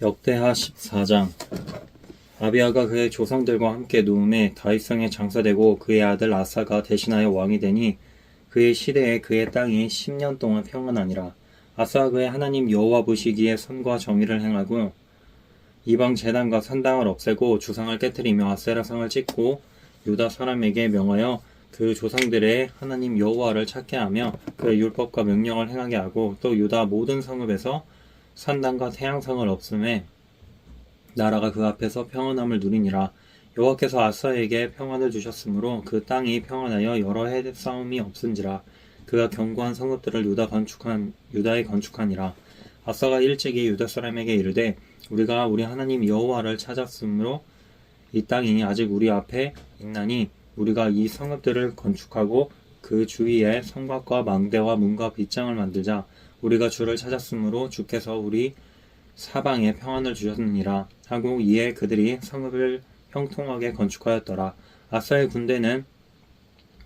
역대하 14장. 아비아가 그의 조상들과 함께 누움에 다윗성에 장사되고 그의 아들 아사가 대신하여 왕이 되니 그의 시대에 그의 땅이 10년 동안 평안하니라. 아사가 그의 하나님 여호와 보시기에 선과 정의를 행하고 이방 제단과 산당을 없애고 주상을 깨뜨리며 아세라상을 찢고 유다 사람에게 명하여 그 조상들의 하나님 여호와를 찾게 하며 그의 율법과 명령을 행하게 하고 또 유다 모든 성읍에서 산당과 태양성을 없음에 나라가 그 앞에서 평안함을 누리니라. 여호와께서 아사에게 평안을 주셨으므로 그 땅이 평안하여 여러 해 싸움이 없은지라. 그가 견고한 성읍들을 유다에 건축하니라. 아사가 일찍이 유다 사람에게 이르되 우리가 우리 하나님 여호와를 찾았으므로 이 땅이 아직 우리 앞에 있나니 우리가 이 성읍들을 건축하고 그 주위에 성곽과 망대와 문과 빗장을 만들자. 우리가 주를 찾았으므로 주께서 우리 사방에 평안을 주셨느니라 하고 이에 그들이 성읍을 형통하게 건축하였더라. 아사의 군대는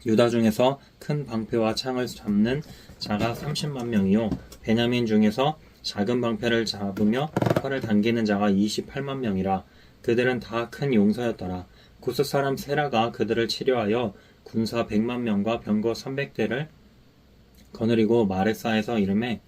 유다 중에서 큰 방패와 창을 잡는 자가 30만 명이요 베냐민 중에서 작은 방패를 잡으며 활을 당기는 자가 28만 명이라. 그들은 다 큰 용사였더라. 구스 사람 세라가 그들을 치료하여 군사 100만 명과 병거 300대를 거느리고 마레사에서 이르매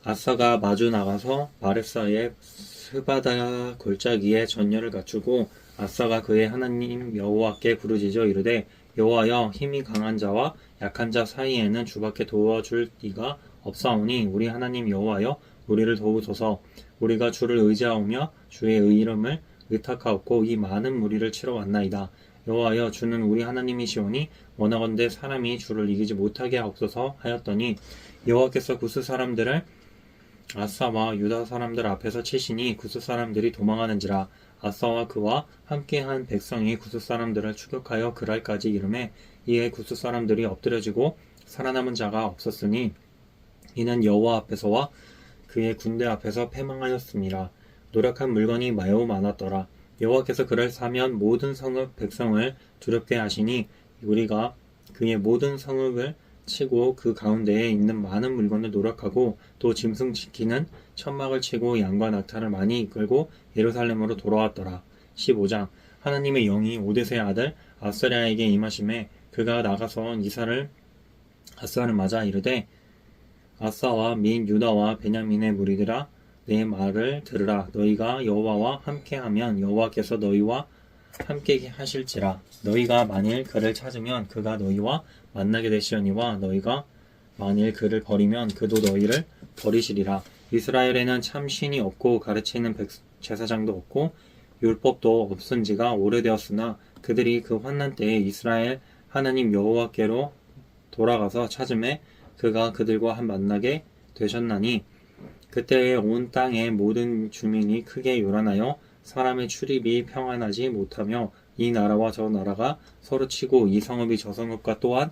아사가 마주 나가서 마레사의 스바다 골짜기에 전열을 갖추고 아사가 그의 하나님 여호와께 부르짖어 이르되 여호와여 힘이 강한 자와 약한 자 사이에는 주밖에 도와줄 이가 없사오니 우리 하나님 여호와여 우리를 도우소서. 우리가 주를 의지하오며 주의 이름을 의탁하옵고 이 많은 무리를 치러 왔나이다. 여호와여 주는 우리 하나님이시오니 원하건대 사람이 주를 이기지 못하게 하옵소서 하였더니 여호와께서 구스 사람들을 아사와 유다 사람들 앞에서 치시니 구스 사람들이 도망하는지라. 아사와 그와 함께한 백성이 구스 사람들을 추격하여 그랄까지 이르매 이에 구스 사람들이 엎드려지고 살아남은 자가 없었으니 이는 여호와 앞에서와 그의 군대 앞에서 패망하였음이라. 노력한 물건이 매우 많았더라. 여호와께서 그를 사면 모든 성읍 백성을 두렵게 하시니 우리가 그의 모든 성읍을 치고 그 가운데에 있는 많은 물건을 노력하고 또 짐승 지키는 천막을 치고 양과 낙타를 많이 이끌고 예루살렘으로 돌아왔더라. 15장. 하나님의 영이 오데세의 아들 아사랴에게 임하심에 그가 나가서 아사를 맞아 이르되 아사와 및 유다와 베냐민의 무리들아 내 말을 들으라. 너희가 여호와와 함께하면 여호와께서 너희와 함께 하실지라. 너희가 만일 그를 찾으면 그가 너희와 만나게 되시려니와 너희가 만일 그를 버리면 그도 너희를 버리시리라. 이스라엘에는 참 신이 없고 가르치는 제사장도 없고 율법도 없은 지가 오래되었으나 그들이 그 환난 때에 이스라엘 하나님 여호와께로 돌아가서 찾음에 그가 그들과 만나게 되셨나니 그때에 온 땅의 모든 주민이 크게 요란하여 사람의 출입이 평안하지 못하며 이 나라와 저 나라가 서로 치고 이 성읍이 저 성읍과 또한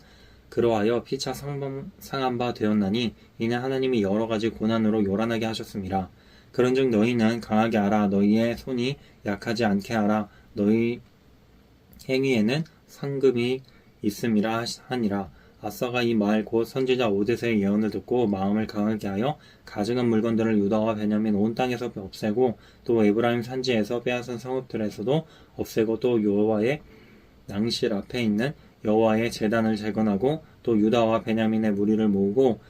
그러하여 피차 상한 바 되었나니 이는 하나님이 여러 가지 고난으로 요란하게 하셨습니다. 그런즉 너희는 강하게 하라. 너희의 손이 약하지 않게 하라. 너희 행위에는 상급이 있음이라 하니라. 아사가 이 말 곧 선지자 오데세의 예언을 듣고 마음을 강하게 하여 가증한 물건들을 유다와 베냐민 온 땅에서 없애고 또 에브라임 산지에서 빼앗은 성읍들에서도 없애고 또 여호와의 낭실 앞에 있는 여호와의 제단을 재건하고 또 유다와 베냐민의 무리를 모으고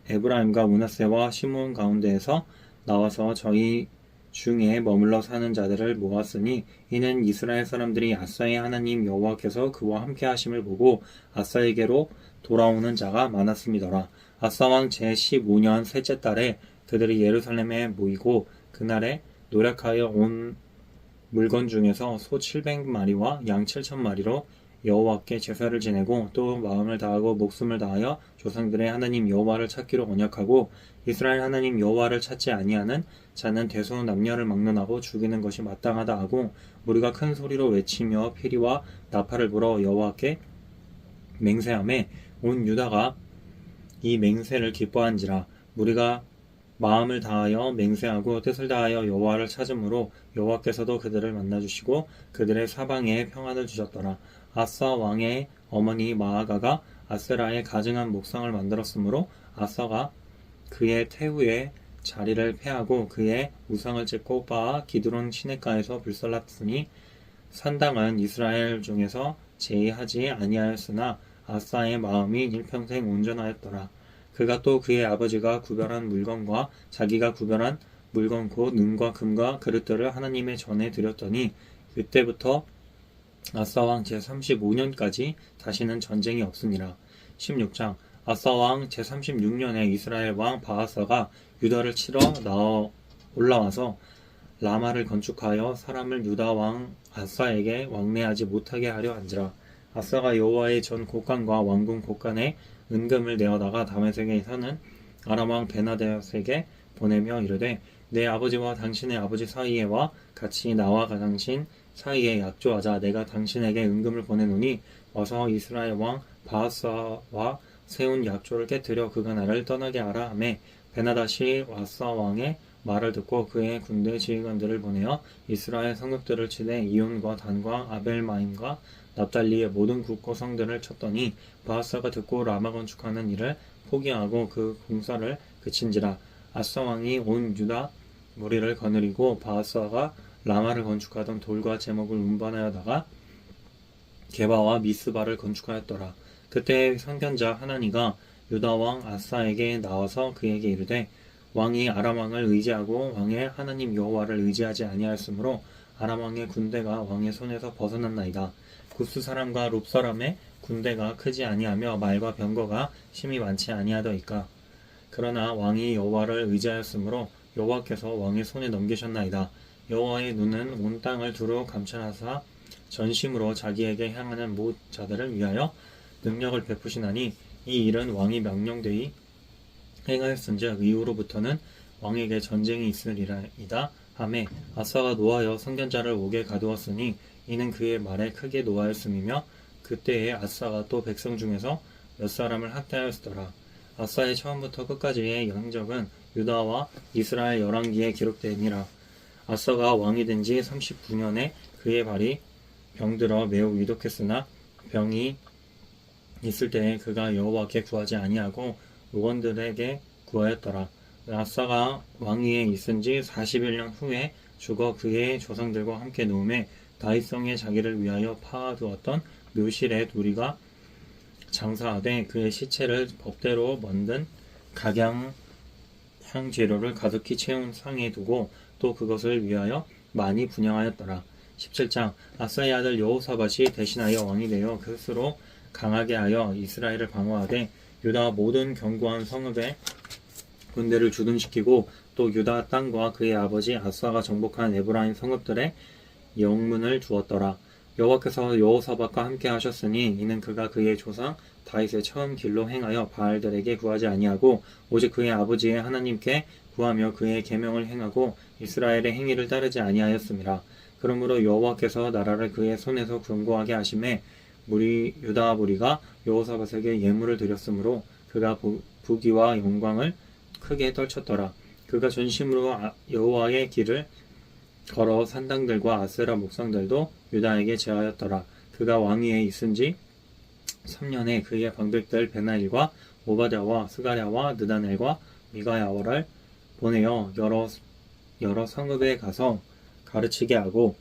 에브라임과 므낫세와 시므온 가운데에서 나와서 저희 중에 머물러 사는 자들을 모았으니 이는 이스라엘 사람들이 아사의 하나님 여호와께서 그와 함께 하심을 보고 아사에게로 돌아오는 자가 많았음이더라. 아사 왕 제15년 셋째 달에 그들이 예루살렘에 모이고 그날에 노력하여 온 물건 중에서 소 700마리와 양 7,000마리로 여호와께 제사를 지내고 또 마음을 다하고 목숨을 다하여 조상들의 하나님 여호와를 찾기로 언약하고 이스라엘 하나님 여호와를 찾지 아니하는 자는 대소 남녀를 막론하고 죽이는 것이 마땅하다 하고 우리가 큰 소리로 외치며 피리와 나팔을 불어 여호와께 맹세하매 온 유다가 이 맹세를 기뻐한지라. 우리가 마음을 다하여 맹세하고 뜻을 다하여 여호와를 찾으므로 여호와께서도 그들을 만나주시고 그들의 사방에 평안을 주셨더라. 아사 왕의 어머니 마아가가 아세라의 가증한 목상을 만들었으므로 아사가 그의 태후에 자리를 패하고 그의 우상을 찢고 빻아 기드론 시냇가에서 불살랐으니 산당은 이스라엘 중에서 제의하지 아니하였으나 아사의 마음이 일평생 온전하였더라. 그가 또 그의 아버지가 구별한 물건과 자기가 구별한 물건 곧 은과 금과 그릇들을 하나님의 전에 드렸더니 그때부터 아사 왕 제35년까지 다시는 전쟁이 없으니라. 16장 아사 왕 제36년에 이스라엘 왕 바아사가 유다를 치러 올라와서 라마를 건축하여 사람을 유다 왕 아사에게 왕래하지 못하게 하려 한지라. 아사가 여호와의 전 곡간과 왕궁 곡간에 은금을 내어다가 다메섹에 사는 아람 왕 베나닷에게 보내며 이르되 내 아버지와 당신의 아버지 사이에와 같이 나와 당신 사이에 약조하자. 내가 당신에게 은금을 보내노니 와서 이스라엘 왕 바아사와 세운 약조를 깨뜨려 그가 나를 떠나게 하라 하매 베나닷이 아사 왕의 말을 듣고 그의 군대 지휘관들을 보내어 이스라엘 성읍들을 치되 이온과 단과 아벨마임과 납달리의 모든 국고 성들을 쳤더니 바아사가 듣고 라마 건축하는 일을 포기하고 그 공사를 그친지라. 아사 왕이 온 유다 무리를 거느리고 바아사가 라마를 건축하던 돌과 제목을 운반하여다가 게바와 미스바를 건축하였더라. 그때 선견자 하나니가 유다 왕 아사에게 나와서 그에게 이르되 왕이 아람 왕을 의지하고 왕의 하나님 여호와를 의지하지 아니하였으므로 아람 왕의 군대가 왕의 손에서 벗어났나이다. 구스 사람과 룹 사람의 군대가 크지 아니하며 말과 병거가 심히 많지 아니하더이까. 그러나 왕이 여호와를 의지하였으므로 여호와께서 왕의 손에 넘기셨나이다. 여호와의 눈은 온 땅을 두루 감찰하사 전심으로 자기에게 향하는 모든 자들을 위하여 능력을 베푸시나니 이 일은 왕이 명령되이 행하였은즉 이후로부터는 왕에게 전쟁이 있으리이다 하매 아사가 노하여 선견자를 옥에 가두었으니 이는 그의 말에 크게 노하였음이며 그때에 아사가 또 백성 중에서 몇 사람을 학대하였더라. 아사의 처음부터 끝까지의 행적은 유다와 이스라엘 열왕기에 기록되니라. 아사가 왕이 된 지 39년에 그의 발이 병들어 매우 위독했으나 병이 있을 때에 그가 여호와께 구하지 아니하고 의원들에게 구하였더라. 아사가 왕위에 있은 지 41년 후에 죽어 그의 조상들과 함께 누움에 다윗성에 자기를 위하여 파두었던 묘실에 누리가 장사하되 그의 시체를 법대로 만든 각양 향재료를 가득히 채운 상에 두고 또 그것을 위하여 많이 분향하였더라. 17장 아사의 아들 여호사밧이 대신하여 왕이 되어 스스로 강하게 하여 이스라엘을 방어하되 유다 모든 견고한 성읍에 군대를 주둔시키고 또 유다 땅과 그의 아버지 아사가 정복한 에브라임 성읍들에 영문을 두었더라. 여호와께서 여호사밧과 함께 하셨으니 이는 그가 그의 조상 다윗의 처음 길로 행하여 바알들에게 구하지 아니하고 오직 그의 아버지의 하나님께 구하며 그의 계명을 행하고 이스라엘의 행위를 따르지 아니하였음이라. 그러므로 여호와께서 나라를 그의 손에서 견고하게 하심에 유다 무리가 여호사밧에게 예물을 드렸으므로 그가 부귀와 영광을 크게 떨쳤더라. 그가 전심으로 여호와의 길을 걸어 산당들과 아세라 목상들도 유다에게 제하였더라. 그가 왕위에 있은 지 3년에 그의 방백들 베나일과 오바댜와 스가랴와 느다넬과 미가야를 보내어 여러 성읍에 가서 가르치게 하고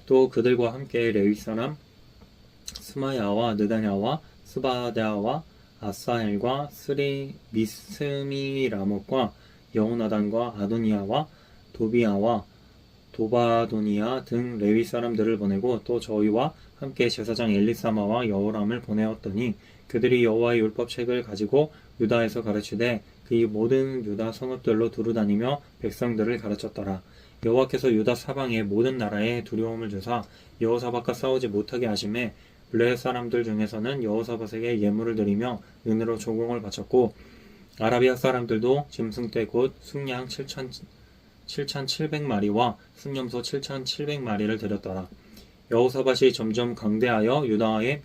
또 그들과 함께 레위 사람 스마야와 느다냐와 스바랴와 아사엘과 미스미라못과 여호나단과 아도니아와 도비아와 도바도니아 등 레위 사람들을 보내고 또 저희와 함께 제사장 엘리사마와 여호람을 보내었더니 그들이 여호와의 율법책을 가지고 유다에서 가르치되 그 모든 유다 성읍들로 두루다니며 백성들을 가르쳤더라. 여호와께서 유다 사방의 모든 나라에 두려움을 주사 여호사밧과 싸우지 못하게 하심에 블레셋 사람들 중에서는 여호사밧에게 예물을 드리며 은으로 조공을 바쳤고 아라비아 사람들도 짐승떼 곧 순양 7,700마리와 순염소 7,700마리를 드렸더라. 여호사밧이 점점 강대하여 유다의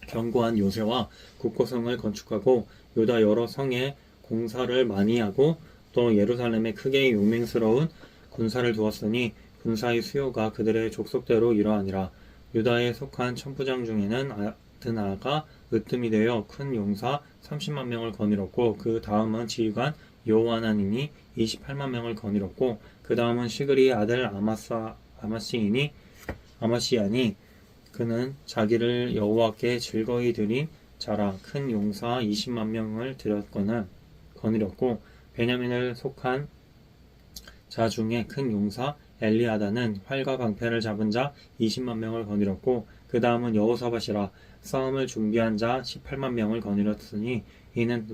견고한 요새와 국고성을 건축하고 유다 여러 성에 공사를 많이 하고 또 예루살렘에 크게 용맹스러운 군사를 두었으니 군사의 수요가 그들의 족속대로 이러하니라. 유다에 속한 천부장 중에는 아드나가 으뜸이 되어 큰 용사 30만 명을 거느렸고 그 다음은 지휘관 여호와 하나님이 28만 명을 거느렸고 그 다음은 시그리의 아들 아마시아니 그는 자기를 여호와께 즐거이 드린 자라 큰 용사 20만 명을 거느렸고 베냐민을 속한 자 중에 큰 용사 엘리아다는 활과 방패를 잡은 자 20만 명을 거느렸고 그 다음은 여호사밧이라 싸움을 준비한 자 18만 명을 거느렸으니 이는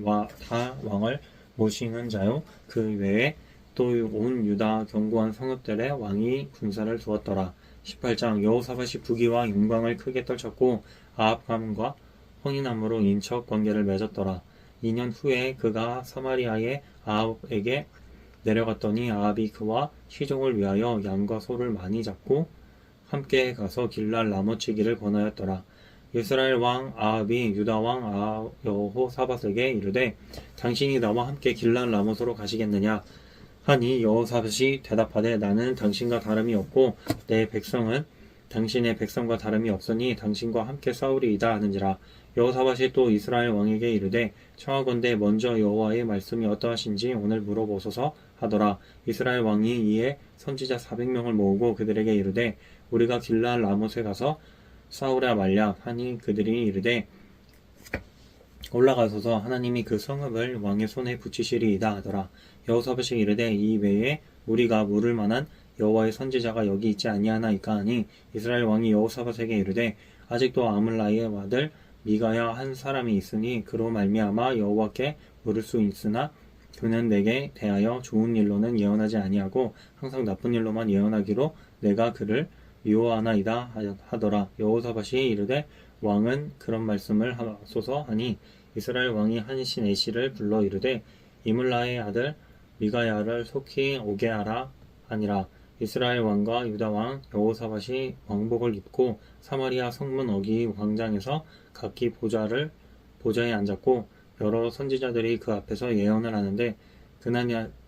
다 왕을 모시는 자요 그 외에 또 온 유다 견고한 성읍들의 왕이 군사를 두었더라. 18장 여호사밧이 부귀와 영광을 크게 떨쳤고 아합 가문과 혼인함으로 인척 관계를 맺었더라. 2년 후에 그가 사마리아의 아합에게 내려갔더니 아합이 그와 시종을 위하여 양과 소를 많이 잡고 함께 가서 길랄 나무치기를 권하였더라. 이스라엘 왕 아합이 유다 왕 여호사밧에게 이르되 당신이 나와 함께 길랄 라모스로 가시겠느냐 하니 여호사밧이 대답하되 나는 당신과 다름이 없고 내 백성은 당신의 백성과 다름이 없으니 당신과 함께 싸우리이다 하는지라. 여호사밧이 또 이스라엘 왕에게 이르되 청하건대 먼저 여호와의 말씀이 어떠하신지 오늘 물어보소서 하더라. 이스라엘 왕이 이에 선지자 400명을 모으고 그들에게 이르되 우리가 길랄 라못에 가서 싸우랴 말랴 하니 그들이 이르되 올라가소서 하나님이 그 성읍을 왕의 손에 붙이시리이다 하더라. 여호사밧이 이르되 이 외에 우리가 물을 만한 여호와의 선지자가 여기 있지 아니하나이까 하니 이스라엘 왕이 여호사밧에게 이르되 아직도 아물라의 아들 미가야 한 사람이 있으니 그로 말미암아 여호와께 물을 수 있으나 그는 내게 대하여 좋은 일로는 예언하지 아니하고 항상 나쁜 일로만 예언하기로 내가 그를 미워하나이다 하더라. 여호사밧이 이르되 왕은 그런 말씀을 하소서 하니 이스라엘 왕이 한신 에시를 불러 이르되 이물라의 아들 미가야를 속히 오게 하라 하니라. 이스라엘 왕과 유다 왕 여호사밧이 왕복을 입고 사마리아 성문 어기 광장에서 각기 보좌에 앉았고 여러 선지자들이 그 앞에서 예언을 하는데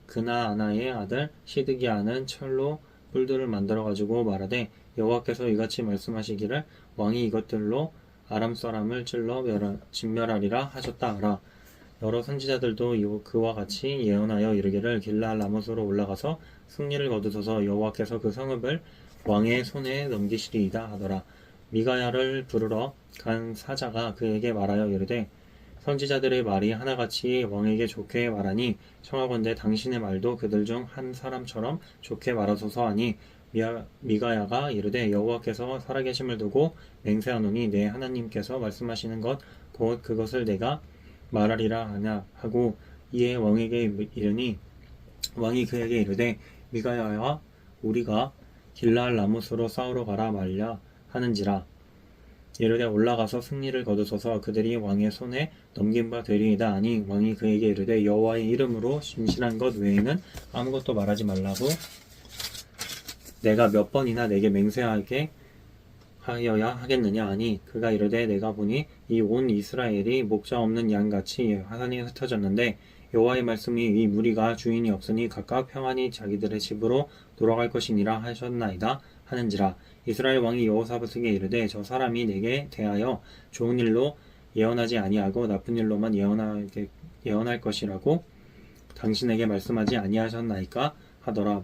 그나아나의 아들 시드기야는 철로 뿔들을 만들어 가지고 말하되 여호와께서 이같이 말씀하시기를 왕이 이것들로 아람 사람을 찔러 진멸하리라 하셨다 하라. 여러 선지자들도 그와 같이 예언하여 이르기를 길랄 라못으로 올라가서 승리를 거두소서 여호와께서 그 성읍을 왕의 손에 넘기시리이다 하더라. 미가야를 부르러 간 사자가 그에게 말하여 이르되 선지자들의 말이 하나같이 왕에게 좋게 말하니 청하건대 당신의 말도 그들 중 한 사람처럼 좋게 말하소서 하니 미가야가 이르되 여호와께서 살아계심을 두고 맹세하노니 내 하나님께서 말씀하시는 것 곧 그것을 내가 말하리라 하냐 하고 이에 왕에게 이르니 왕이 그에게 이르되 미가야와 우리가 길랄 라못으로 싸우러 가라 말랴 하는지라. 이르되 올라가서 승리를 거두소서 그들이 왕의 손에 넘긴 바 되리이다 하니 왕이 그에게 이르되 여호와의 이름으로 진실한 것 외에는 아무것도 말하지 말라고 내가 몇 번이나 내게 맹세하게 하여야 하겠느냐 하니 그가 이르되 내가 보니 이 온 이스라엘이 목자 없는 양같이 화산이 흩어졌는데 여호와의 말씀이 이 무리가 주인이 없으니 각각 평안히 자기들의 집으로 돌아갈 것이니라 하셨나이다 하는지라. 이스라엘 왕이 여호사밧에게 이르되 저 사람이 내게 대하여 좋은 일로 예언하지 아니하고 나쁜 일로만 예언할 것이라고 당신에게 말씀하지 아니하셨나이까 하더라.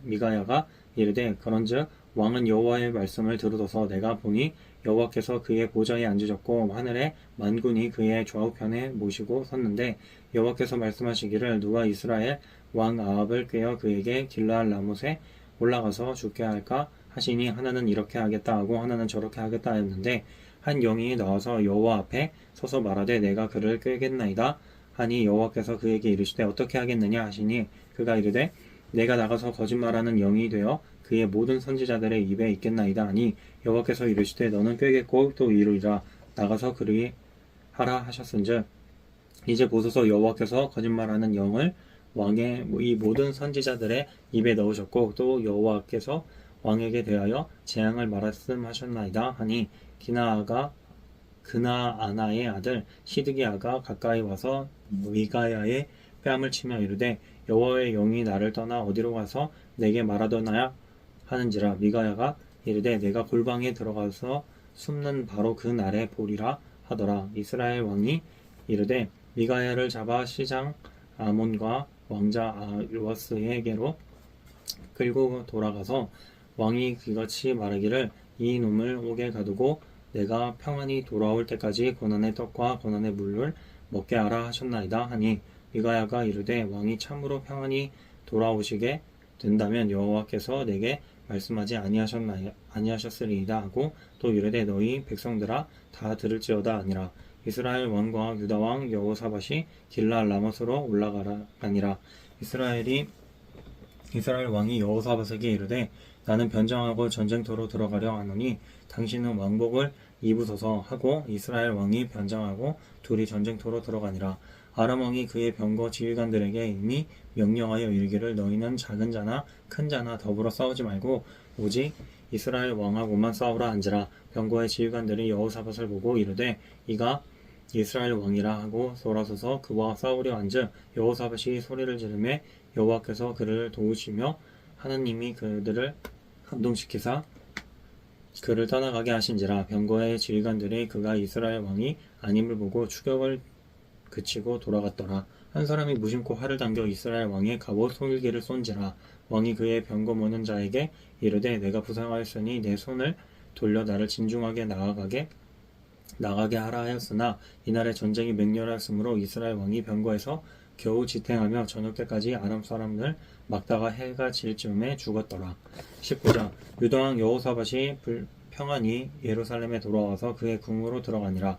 미가야가 이르되 그런즉 왕은 여호와의 말씀을 들으소서 내가 보니 여호와께서 그의 보좌에 앉으셨고 하늘의 만군이 그의 좌우편에 모시고 섰는데 여호와께서 말씀하시기를 누가 이스라엘 왕 아합을 꾀어 그에게 길랄 라못에 올라가서 죽게 할까 하시니 하나는 이렇게 하겠다 하고 하나는 저렇게 하겠다 하였는데 한 영이 나와서 여호와 앞에 서서 말하되 내가 그를 꾀겠나이다 하니 여호와께서 그에게 이르시되 어떻게 하겠느냐 하시니 그가 이르되 내가 나가서 거짓말하는 영이 되어 그의 모든 선지자들의 입에 있겠나이다 하니 여호와께서 이르시되 너는 꾀겠고 또 이루리라 나가서 그리 하라 하셨은즉 이제 보소서 여호와께서 거짓말하는 영을 왕의 이 모든 선지자들의 입에 넣으셨고 또 여호와께서 왕에게 대하여 재앙을 말씀하셨나이다 하니 그나아나의 아들 시드기야가 가까이 와서 미가야의 뺨을 치며 이르되 여호와의 영이 나를 떠나 어디로 가서 내게 말하더냐 하는지라. 미가야가 이르되 내가 골방에 들어가서 숨는 바로 그 날에 보리라 하더라. 이스라엘 왕이 이르되 미가야를 잡아 시장 아몬과 왕자 아요아스에게로 끌고 돌아가서 왕이 이같이 말하기를 이 놈을 옥에 가두고 내가 평안히 돌아올 때까지 고난의 떡과 고난의 물을 먹게 하라 하셨나이다 하니 미가야가 이르되 왕이 참으로 평안히 돌아오시게 된다면 여호와께서 내게 말씀하지 아니하셨으리이다 하고 또 이르되 너희 백성들아 다 들을지어다 아니라 이스라엘 왕과 유다 왕 여호사밧이 길랄 라못으로 올라가니라. 이스라엘 왕이 여호사밧에게 이르되 나는 변장하고 전쟁터로 들어가려 하노니 당신은 왕복을 입으소서 하고 이스라엘 왕이 변장하고 둘이 전쟁터로 들어가니라. 아람 왕이 그의 병거 지휘관들에게 이미 명령하여 이르기를 너희는 작은 자나 큰 자나 더불어 싸우지 말고 오직 이스라엘 왕하고만 싸우라 한지라. 병거의 지휘관들이 여호사밧을 보고 이르되 이가 이스라엘 왕이라 하고 돌아서서 그와 싸우려 한즉 여호사밧이 소리를 지르매 여호와께서 그를 도우시며 하나님이 그들을 감동시키사 그를 떠나가게 하신지라. 병거의 지휘관들이 그가 이스라엘 왕이 아님을 보고 추격을 그치고 돌아갔더라. 한 사람이 무심코 활을 당겨 이스라엘 왕의 갑옷 속일기를 쏜지라. 왕이 그의 병거 모는 자에게 이르되 내가 부상하였으니 내 손을 돌려 나를 진중하게 나가게 하라 하였으나 이날에 전쟁이 맹렬하였으므로 이스라엘 왕이 병거에서 겨우 지탱하며 저녁 때까지 아람 사람을 막다가 해가 질 즈음에 죽었더라. 19장 유다왕 여호사밧이 평안히 예루살렘에 돌아와서 그의 궁으로 들어가니라.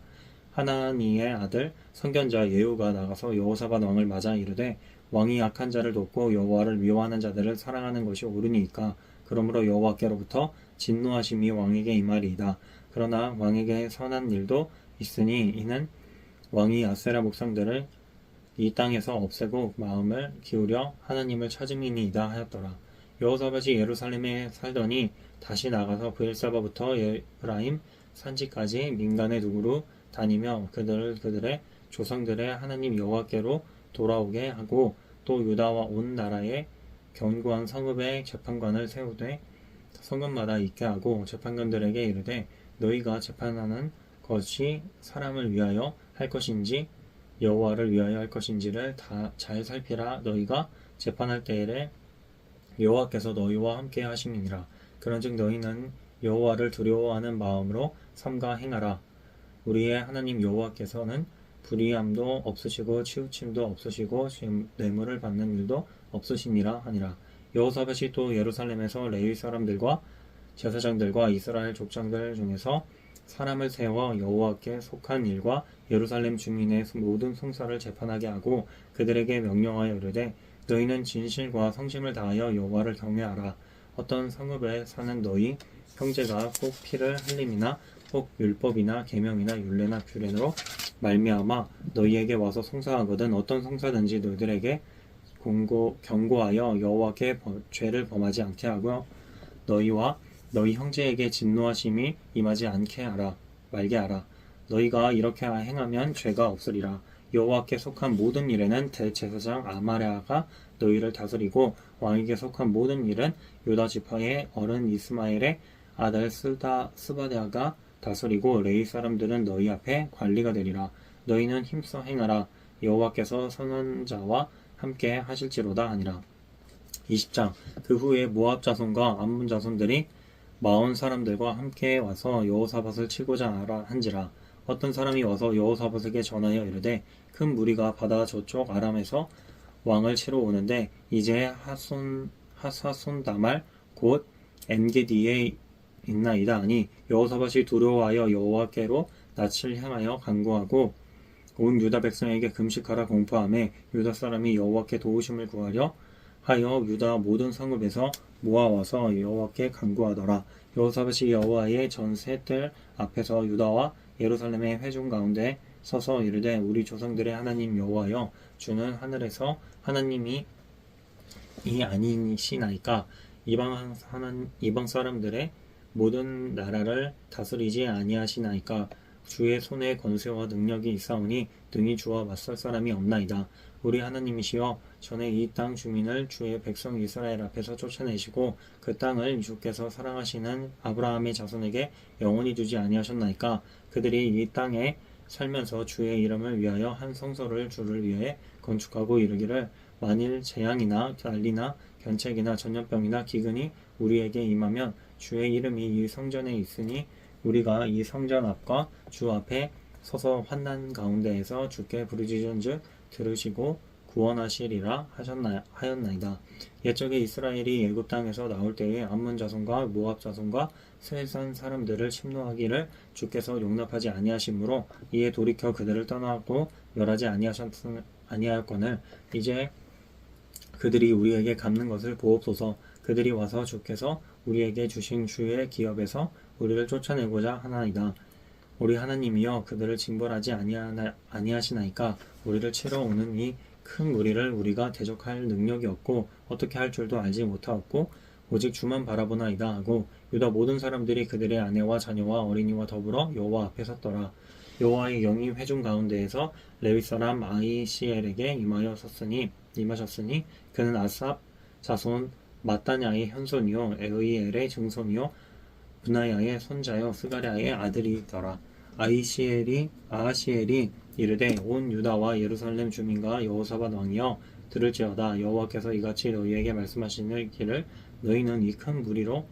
하나니의 아들 선견자 예후가 나가서 여호사밧 왕을 맞아 이르되 왕이 악한 자를 돕고 여호와를 미워하는 자들을 사랑하는 것이 옳으니까 그러므로 여호와께로부터 진노하심이 왕에게 임하리이다. 그러나 왕에게 선한 일도 있으니 이는 왕이 아세라 목상들을 이 땅에서 없애고 마음을 기울여 하나님을 찾음이니이다 하였더라. 여호사밧이 예루살렘에 살더니 다시 나가서 브엘사바부터 에프라임 산지까지 민간에 두루 다니며 그들의 조상들의 하나님 여호와께로 돌아오게 하고 또 유다와 온 나라에 견고한 성읍에 재판관을 세우되 성읍마다 있게 하고 재판관들에게 이르되 너희가 재판하는 것이 사람을 위하여 할 것인지 여호와를 위하여 할 것인지를 다 잘 살피라. 너희가 재판할 때에 여호와께서 너희와 함께 하심이니라. 그런즉 너희는 여호와를 두려워하는 마음으로 삼가 행하라. 우리의 하나님 여호와께서는 불의함도 없으시고 치우침도 없으시고 뇌물을 받는 일도 없으시니라 하니라. 여호사밧이 또 예루살렘에서 레위 사람들과 제사장들과 이스라엘 족장들 중에서 사람을 세워 여호와께 속한 일과 예루살렘 주민의 모든 송사를 재판하게 하고 그들에게 명령하여 이르되 너희는 진실과 성심을 다하여 여호와를 경외하라. 어떤 성읍에 사는 너희 형제가 꼭 피를 흘림이나 혹 율법이나 계명이나 율례나 규례로 말미암아 너희에게 와서 송사하거든 어떤 송사든지 너희들에게 경고하여 여호와께 죄를 범하지 않게 하고 너희와 너희 형제에게 진노하심이 임하지 말게 하라. 너희가 이렇게 행하면 죄가 없으리라. 여호와께 속한 모든 일에는 대제사장 아마랴가 너희를 다스리고 왕에게 속한 모든 일은 유다 지파의 어른 이스마엘의 아들 스바랴가 다스리고 레위 사람들은 너희 앞에 관리가 되리라. 너희는 힘써 행하라. 여호와께서 선언자와 함께 하실지로다 하니라. 20장 그 후에 모압 자손과 암몬 자손들이 마온 사람들과 함께 와서 여호사밧을 치고자 한지라. 어떤 사람이 와서 여호사밧에게 전하여 이르되 큰 무리가 바다 저쪽 아람에서 왕을 치러 오는데 이제 하사손다말 곧 엔게디에 있나이다 하니 여호사밧이 두려워하여 여호와께로 낯을 향하여 간구하고 온 유다 백성에게 금식하라 공포하며 유다 사람이 여호와께 도우심을 구하려 하여 유다 모든 성읍에서 모아와서 여호와께 간구하더라. 여호사밧이 여호와의 전세뜰 앞에서 유다와 예루살렘의 회중 가운데 서서 이르되 우리 조상들의 하나님 여호와여 주는 하늘에서 하나님이 아니시나이까 이방 사람들의 모든 나라를 다스리지 아니하시나이까 주의 손에 권세와 능력이 있사오니 등이 주와 맞설 사람이 없나이다. 우리 하나님이시여 전에 이 땅 주민을 주의 백성 이스라엘 앞에서 쫓아내시고 그 땅을 주께서 사랑하시는 아브라함의 자손에게 영원히 주지 아니하셨나이까. 그들이 이 땅에 살면서 주의 이름을 위하여 한 성소를 주를 위해 건축하고 이르기를 만일 재앙이나 난리나 견책이나 전염병이나 기근이 우리에게 임하면 주의 이름이 이 성전에 있으니 우리가 이 성전 앞과 주 앞에 서서 환난 가운데에서 주께 부르짖은즉 들으시고 구원하시리라 하였나이다. 옛적에 이스라엘이 애굽 땅에서 나올 때에 암몬 자손과 모압 자손과 세산 사람들을 침노하기를 주께서 용납하지 아니하시므로 이에 돌이켜 그들을 떠나고 멸하지 아니하였거늘 이제 그들이 우리에게 갚는 것을 보옵소서. 그들이 와서 주께서 우리에게 주신 주의 기업에서 우리를 쫓아내고자 하나이다. 우리 하나님이여 그들을 징벌하지 아니하시나이까. 우리를 치러 오는 이 큰 무리를 우리가 대적할 능력이 없고 어떻게 할 줄도 알지 못하였고 오직 주만 바라보나이다 하고 유다 모든 사람들이 그들의 아내와 자녀와 어린이와 더불어 여호와 앞에 섰더라. 여호와의 영이 회중 가운데에서 레위 사람 아이시엘에게 임하셨으니 그는 아삽 자손 마따냐의 현손이요 에의엘의 증손이요 분하야의 손자요 스가랴의 아들이더라. 아하시엘이 이르되 온 유다와 예루살렘 주민과 여호사밧 왕이여 들을지어다. 여호와께서 이같이 너희에게 말씀하시기를 너희는 이 큰 무리로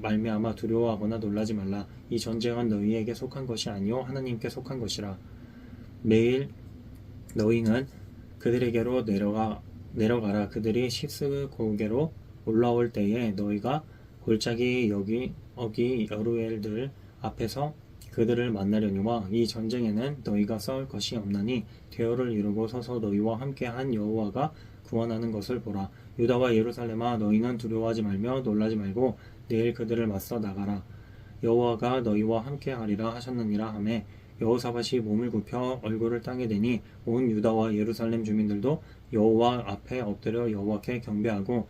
말미암아 두려워하거나 놀라지 말라. 이 전쟁은 너희에게 속한 것이 아니요 하나님께 속한 것이라. 매일 너희는 그들에게로 내려가라. 그들이 시스고개로 올라올 때에 너희가 골짜기 어기 여루엘들 앞에서 그들을 만나려니와 이 전쟁에는 너희가 싸울 것이 없나니 대열을 이루고 서서 너희와 함께한 여호와가 구원하는 것을 보라. 유다와 예루살렘아 너희는 두려워하지 말며 놀라지 말고 내일 그들을 맞서 나가라. 여호와가 너희와 함께하리라 하셨느니라 하매 여호사밧이 몸을 굽혀 얼굴을 땅에 대니 온 유다와 예루살렘 주민들도 여호와 앞에 엎드려 여호와께 경배하고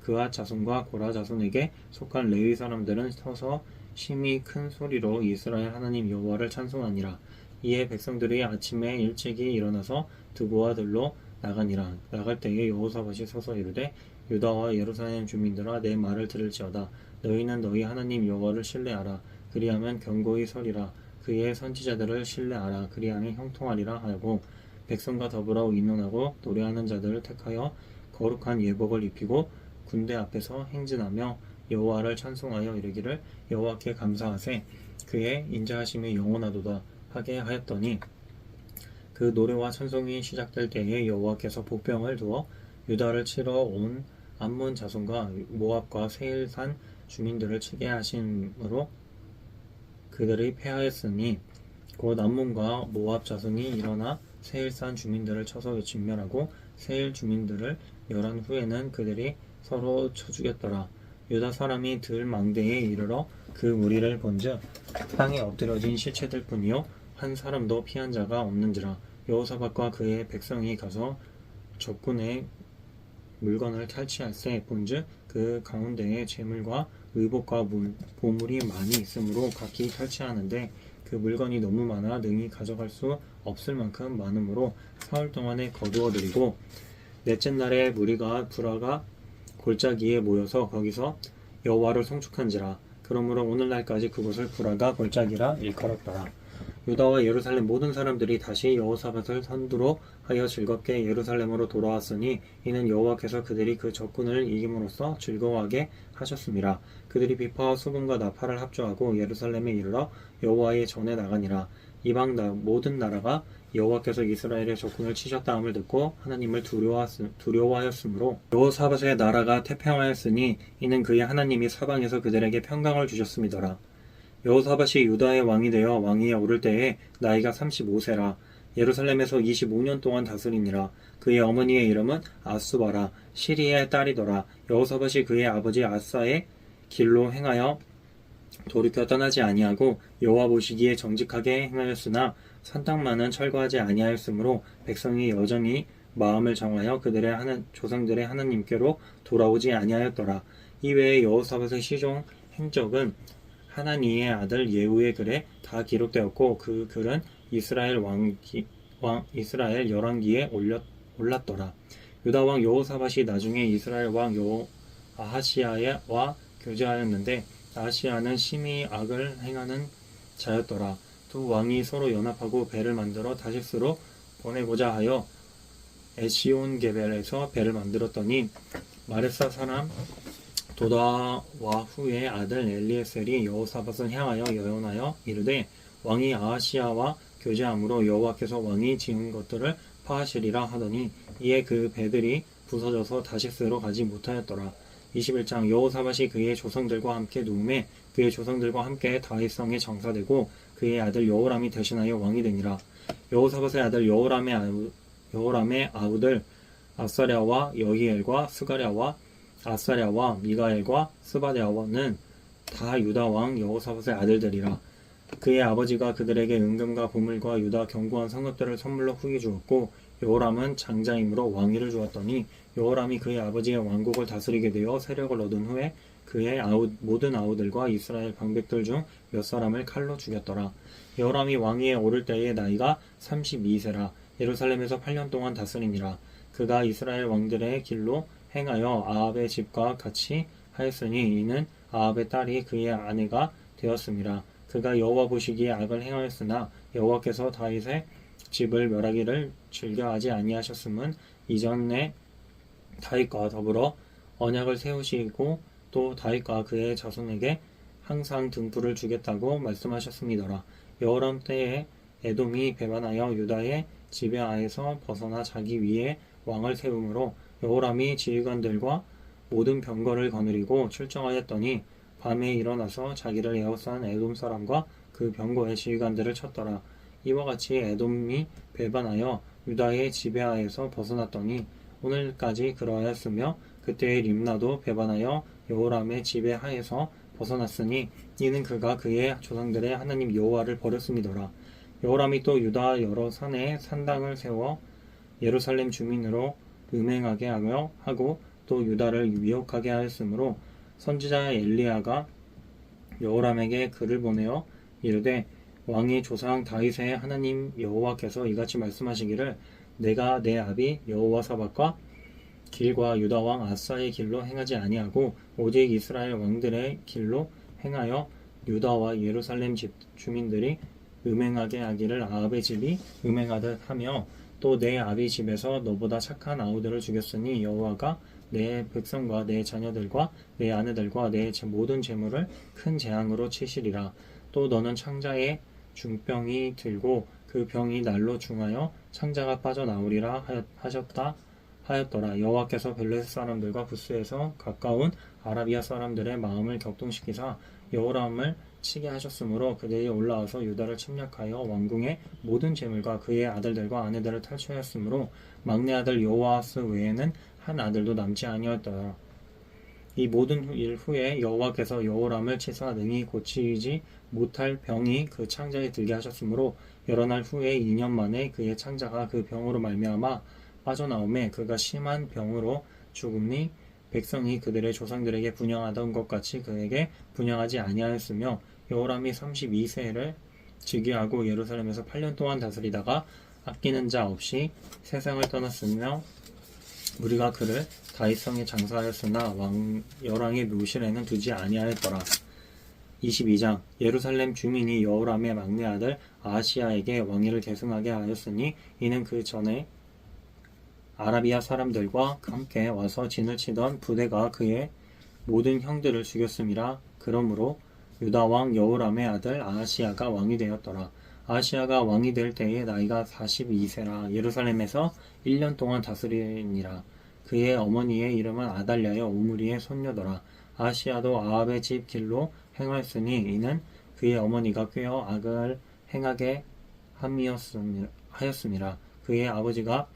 그와 자손과 고라 자손에게 속한 레위 사람들은 서서 심히 큰 소리로 이스라엘 하나님 여호와를 찬송하니라. 이에 백성들이 아침에 일찍이 일어나서 두고와 들로 나가니라. 나갈 때에 여호사밧이 서서 이르되 유다와 예루살렘 주민들아 내 말을 들을지어다. 너희는 너희 하나님 여호와를 신뢰하라. 그리하면 견고히 서리라. 그의 선지자들을 신뢰하라. 그리하면 형통하리라 하고 백성과 더불어 의논하고 노래하는 자들을 택하여 거룩한 예복을 입히고 군대 앞에서 행진하며 여호와를 찬송하여 이르기를 여호와께 감사하세 그의 인자하심이 영원하도다 하게 하였더니 그 노래와 찬송이 시작될 때에 여호와께서 복병을 두어 유다를 치러 온 암몬 자손과 모압과 세일산 주민들을 치게 하심으로 그들이 패하였으니 곧 암몬과 모압 자손이 일어나 세일산 주민들을 쳐서 진멸하고 세일 주민들을 멸한 후에는 그들이 서로 쳐 죽였더라. 유다 사람이 들 망대에 이르러 그 무리를 본즉 땅에 엎드려진 시체들 뿐이요 한 사람도 피한 자가 없는지라. 여호사밧과 그의 백성이 가서 적군의 물건을 탈취할세 본즉 그 가운데에 재물과 의복과 보물이 많이 있으므로 각기 탈취하는데 그 물건이 너무 많아 능히 가져갈 수 없을 만큼 많으므로 사흘 동안에 거두어들이고 넷째 날에 무리가 불화가 골짜기에 모여서 거기서 여호와를 송축한지라. 그러므로 오늘날까지 그곳을 불화가 골짜기라 일컬었더라. 유다와 예루살렘 모든 사람들이 다시 여호사밧을 선두로 하여 즐겁게 예루살렘으로 돌아왔으니 이는 여호와께서 그들이 그 적군을 이김으로써 즐거워하게 하셨습니다. 그들이 비파와 수금과 나팔을 합주하고 예루살렘에 이르러 여호와의 전에 나가니라. 이방 모든 나라가 여호와께서 이스라엘의 적군을 치셨다함을 듣고 하나님을 두려워하였으므로 여호사밧의 나라가 태평하였으니 이는 그의 하나님이 사방에서 그들에게 평강을 주셨음이더라. 여호사밧이 유다의 왕이 되어 왕위에 오를 때에 나이가 35세라. 예루살렘에서 25년 동안 다스리니라. 그의 어머니의 이름은 아수바라 시리의 딸이더라. 여호사밧이 그의 아버지 아사의 길로 행하여 돌이켜 떠나지 아니하고 여호와 보시기에 정직하게 행하였으나 산당만은 철거하지 아니하였으므로 백성이 여전히 마음을 정하여 그들의 조상들의 하나님께로 돌아오지 아니하였더라. 이외에 여호사밧의 시종 행적은 하나니의 아들 예후의 글에 다 기록되었고 그 글은 이스라엘 열왕기에 올랐더라. 유다 왕 여호사밧이 나중에 이스라엘 왕 아하시야와 교제하였는데 아하시야는 심히 악을 행하는 자였더라. 두 왕이 서로 연합하고 배를 만들어 다시스로 보내고자 하여 에시온 게벨에서 배를 만들었더니 마레사 사람 도다와 후의 아들 엘리에셀이 여호사밧을 향하여 예언하여 이르되 왕이 아하시야와 교제함으로 여호와께서 왕이 지은 것들을 파하시리라 하더니 이에 그 배들이 부서져서 다시스로 가지 못하였더라. 21장 여호사밧이 그의 조상들과 함께 누움에 그의 조상들과 함께 다윗성에 정사되고 그의 아들 여호람이 대신하여 왕이 되니라. 여호사밧의 아들 여호람의 아우들 아사랴와 여히엘과 스가랴와 아사랴와 미가엘과 스바랴와는 다 유다 왕 여호사밧의 아들들이라. 그의 아버지가 그들에게 은금과 보물과 유다 견고한 성읍들을 선물로 후히 주었고 여호람은 장자이므로 왕위를 주었더니 여호람이 그의 아버지의 왕국을 다스리게 되어 세력을 얻은 후에 그의 모든 아우들과 이스라엘 방백들 중 몇 사람을 칼로 죽였더라. 여호람이 왕위에 오를 때의 나이가 32세라. 예루살렘에서 8년 동안 다스리니라. 그가 이스라엘 왕들의 길로 행하여 아합의 집과 같이 하였으니 이는 아합의 딸이 그의 아내가 되었음이라. 그가 여호와 보시기에 악을 행하였으나 여호와께서 다윗의 집을 멸하기를 즐겨하지 아니하셨음은 이전에 다윗과 더불어 언약을 세우시고 또 다윗과 그의 자손에게 항상 등불을 주겠다고 말씀하셨음이더라. 여호람 때에 에돔이 배반하여 유다의 지배하에서 벗어나 자기 위에 왕을 세우므로 여호람이 지휘관들과 모든 병거를 거느리고 출정하였더니 밤에 일어나서 자기를 에워싼 에돔 사람과 그 병거의 지휘관들을 쳤더라. 이와 같이 에돔이 배반하여 유다의 지배하에서 벗어났더니 오늘까지 그러하였으며 그때의 림나도 배반하여 여호람의 지배하에서 벗어났으니 이는 그가 그의 조상들의 하나님 여호와를 버렸음이더라. 여호람이 또 유다 여러 산에 산당을 세워 예루살렘 주민으로 음행하게 하고 또 유다를 미혹하게 하였으므로 선지자 엘리야가 여호람에게 글을 보내어 이르되 왕의 조상 다윗의 하나님 여호와께서 이같이 말씀하시기를 내가 내 아비 여호사밧과 길과 유다 왕 아사의 길로 행하지 아니하고 오직 이스라엘 왕들의 길로 행하여 유다와 예루살렘 집 주민들이 음행하게 하기를 아합의 집이 음행하듯 하며 또 내 아비 집에서 너보다 착한 아우들을 죽였으니 여호와가 내 백성과 내 자녀들과 내 아내들과 내 모든 재물을 큰 재앙으로 치시리라. 또 너는 창자에 중병이 들고 그 병이 날로 중하여 창자가 빠져나오리라 하였더라. 여호와께서 블레셋 사람들과 부스에서 가까운 아라비아 사람들의 마음을 격동시키사 여호람을 치게 하셨으므로 그들이 올라와서 유다를 침략하여 왕궁의 모든 재물과 그의 아들들과 아내들을 탈취하였으므로 막내 아들 여호아스 외에는 한 아들도 남지 아니하였더라. 이 모든 일 후에 여호와께서 여호람을 치사 능히 고치지 못할 병이 그 창자에 들게 하셨으므로 여러 날 후에 2년 만에 그의 창자가 그 병으로 말미암아 빠져나오매 그가 심한 병으로 죽음니 백성이 그들의 조상들에게 분향하던 것 같이 그에게 분향하지 아니하였으며 여호람이 32세를 즉위하고 예루살렘에서 8년 동안 다스리다가 아끼는 자 없이 세상을 떠났으며 우리가 그를 다윗성에 장사하였으나 열왕의 묘실에는 두지 아니하였더라. 22장 예루살렘 주민이 여호람의 막내 아들 아하시야에게 왕위를 계승하게 하였으니 이는 그 전에 아라비아 사람들과 함께 와서 진을 치던 부대가 그의 모든 형들을 죽였음이라. 그러므로 유다 왕 여호람의 아들 아하시야가 왕이 되었더라. 아하시야가 왕이 될 때에 나이가 42세라. 예루살렘에서 1년 동안 다스리니라. 그의 어머니의 이름은 아달랴여 오므리의 손녀더라. 아하시야도 아합의 집 길로 행하였으니 이는 그의 어머니가 꾀어 악을 행하게 하였음이라. 그의 아버지가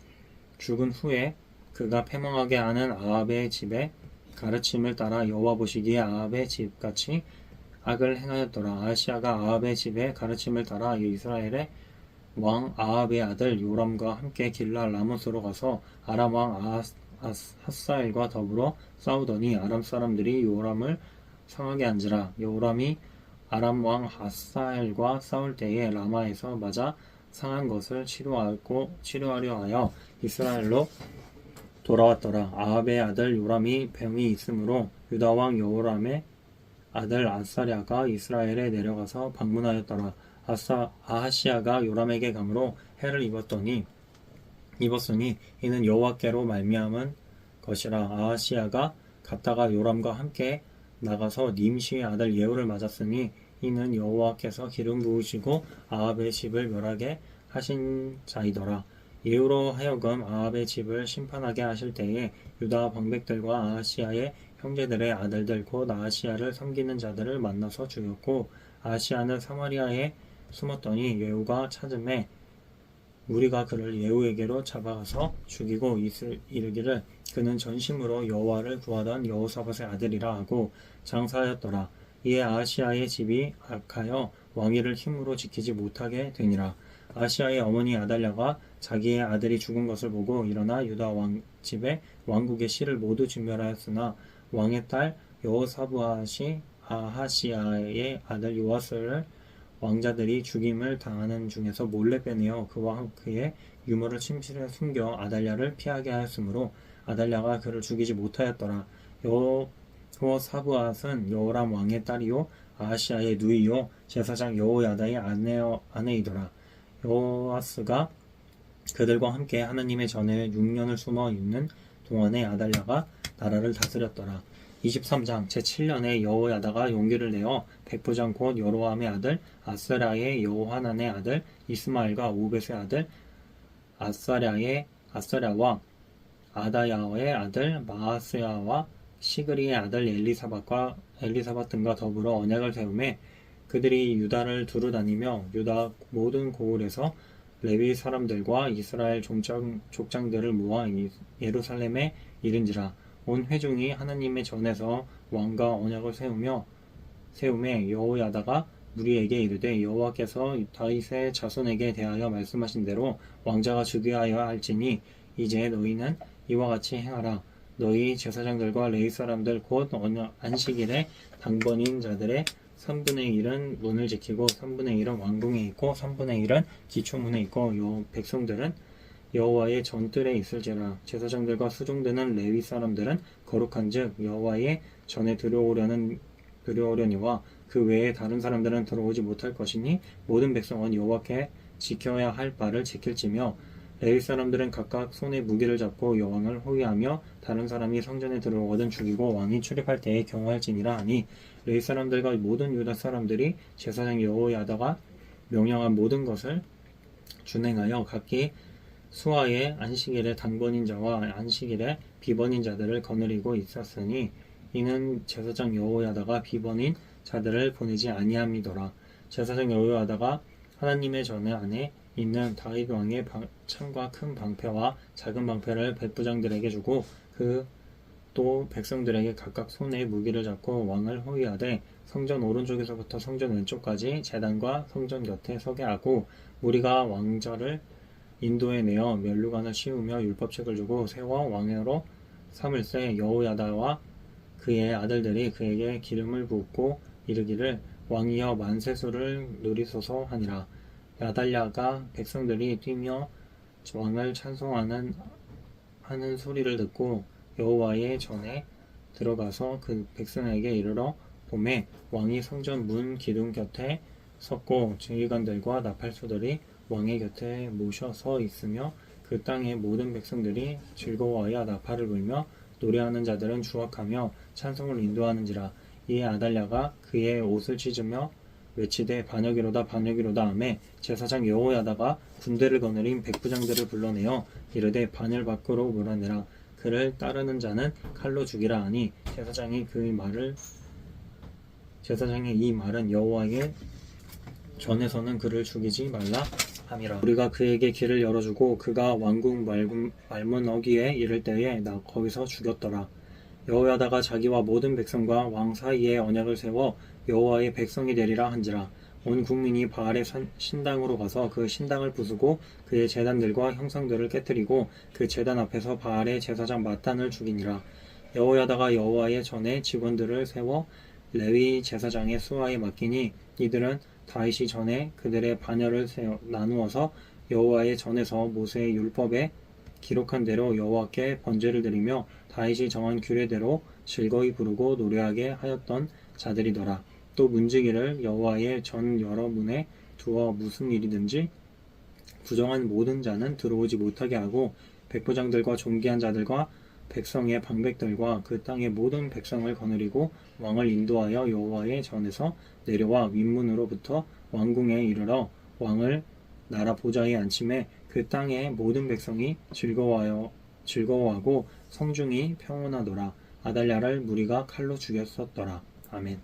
죽은 후에 그가 패망하게 하는 아합의 집의 가르침을 따라 여호와 보시기에 아합의 집같이 악을 행하였더라. 아하시야가 아합의 집의 가르침을 따라 이스라엘의 왕 아합의 아들 요람과 함께 길랄 라못으로 가서 아람 왕 핫사엘과 더불어 싸우더니 아람 사람들이 요람을 상하게 한지라. 요람이 아람 왕 핫사엘과 싸울 때에 라마에서 맞아 상한 것을 치료하려 하여 이스라엘로 돌아왔더라. 아합의 아들 요람이 병이 있으므로 유다 왕 여호람의 아들 아사랴가 이스라엘에 내려가서 방문하였더라. 아하시야가 요람에게 가므로 해를 입었더니 입었으니 이는 여호와께로 말미암은 것이라. 아하시야가 갔다가 요람과 함께 나가서 님시의 아들 예후를 맞았으니 이는 여호와께서 기름 부으시고 아합의 집을 멸하게 하신 자이더라. 예후로 하여금 아합의 집을 심판하게 하실 때에 유다 방백들과 아하시야의 형제들의 아들들 곧 아하시야를 섬기는 자들을 만나서 죽였고, 아하시야는 사마리아에 숨었더니 예후가 찾음에 우리가 그를 예후에게로 잡아가서 죽이고 이르기를 그는 전심으로 여호와를 구하던 여호사밧의 아들이라 하고 장사하였더라. 이에 아하시야의 집이 악하여 왕위를 힘으로 지키지 못하게 되니라. 아하시야의 어머니 아달랴가 자기의 아들이 죽은 것을 보고 일어나 유다 왕 집에 왕국의 씨를 모두 진멸하였으나 왕의 딸 여호사밧이 아하시야의 아들 요아스를 왕자들이 죽임을 당하는 중에서 몰래 빼내어 그와 그의 유모를 침실에 숨겨 아달랴를 피하게 하였으므로 아달랴가 그를 죽이지 못하였더라. 여호사밧은 여호람 왕의 딸이요 아하시야의 누이요 제사장 여호야다의 아내이더라. 여호아스가 그들과 함께 하나님의 전에 6년을 숨어 있는 동안에 아달랴가 나라를 다스렸더라. 23장 제7년에 여호야다가 용기를 내어 백부장 곧 여로함의 아들 아사랴의 여호하난의 아들 이스마엘과 오벳의 아들 아사랴와 아다야의 아들 마아스야와 시그리의 아들 엘리사밧 등과 더불어 언약을 세우매 그들이 유다를 두루 다니며 유다 모든 고을에서 레위 사람들과 이스라엘 족장들을 모아 예루살렘에 이른지라. 온 회중이 하나님의 전에서 왕과 언약을 세우매 여호야다가 무리에게 이르되 여호와께서 다윗의 자손에게 대하여 말씀하신 대로 왕자가 즉위하여야 할지니 이제 너희는 이와 같이 행하라. 너희 제사장들과 레위 사람들 곧 안식일에 당번인 자들의 3분의 1은 문을 지키고 3분의 1은 왕궁에 있고 3분의 1은 기초문에 있고 백성들은 여호와의 전뜰에 있을지라. 제사장들과 수종드는 레위 사람들은 거룩한즉 여호와의 전에 들어오려니와 그 외에 다른 사람들은 들어오지 못할 것이니 모든 백성은 여호와께 지켜야 할 바를 지킬지며 레위 사람들은 각각 손에 무기를 잡고 여왕을 호위하며 다른 사람이 성전에 들어오거든 죽이고 왕이 출입할 때에 경호할지니라 하니 레위 사람들과 모든 유다 사람들이 제사장 여호야다가 명령한 모든 것을 준행하여 각기 수하의 안식일에 당번인 자와 안식일에 비번인 자들을 거느리고 있었으니 이는 제사장 여호야다가 비번인 자들을 보내지 아니함이더라. 제사장 여호야다가 하나님의 전에 안에 있는 다윗 왕의 창과 큰 방패와 작은 방패를 백부장들에게 주고 또 백성들에게 각각 손에 무기를 잡고 왕을 호위하되 성전 오른쪽에서부터 성전 왼쪽까지 제단과 성전 곁에 서게 하고 무리가 왕자를 인도에 내어 면류관을 씌우며 율법책을 주고 세워 왕으로 삼을세. 여호야다와 그의 아들들이 그에게 기름을 붓고 이르기를 왕이여 만세수를 누리소서 하니라. 야달랴가 백성들이 뛰며 왕을 찬송하는 소리를 듣고 여호와의 전에 들어가서 그 백성에게 이르러 보매 왕이 성전 문 기둥 곁에 섰고 지휘관들과 나팔수들이 왕의 곁에 모셔 서 있으며 그 땅의 모든 백성들이 즐거워하여 나팔을 불며 노래하는 자들은 주악하며 찬송을 인도하는지라. 이에 아달랴가 그의 옷을 찢으며 외치되 반역이로다 반역이로다 하매 제사장 여호야다가 군대를 거느린 백부장들을 불러내어 이르되 반열 밖으로 몰아내라. 그를 따르는 자는 칼로 죽이라 하니 제사장의 이 말은 여호와의 전에서는 그를 죽이지 말라 함이라. 우리가 그에게 길을 열어주고 그가 왕궁 말문 어귀에 이를 때에 거기서 죽였더라. 여호야다가 자기와 모든 백성과 왕 사이에 언약을 세워 여호와의 백성이 되리라 한지라. 온 국민이 바알의 신당으로 가서 그 신당을 부수고 그의 제단들과 형상들을 깨뜨리고 그 제단 앞에서 바알의 제사장 마탄을 죽이니라. 여호야다가 여호와의 전에 직원들을 세워 레위 제사장의 수하에 맡기니 이들은 다윗이 전에 그들의 반열을 나누어서 여호와의 전에서 모세의 율법에 기록한 대로 여호와께 번제를 드리며 다윗이 정한 규례대로 즐거이 부르고 노래하게 하였던 자들이더라. 또 문지기를 여호와의 전 여러 문에 두어 무슨 일이든지 부정한 모든 자는 들어오지 못하게 하고 백부장들과 존귀한 자들과 백성의 방백들과 그 땅의 모든 백성을 거느리고 왕을 인도하여 여호와의 전에서 내려와 윗문으로부터 왕궁에 이르러 왕을 나라 보좌에 앉힘에 그 땅의 모든 백성이 즐거워하고 성중이 평온하더라. 아달랴를 무리가 칼로 죽였었더라. 아멘.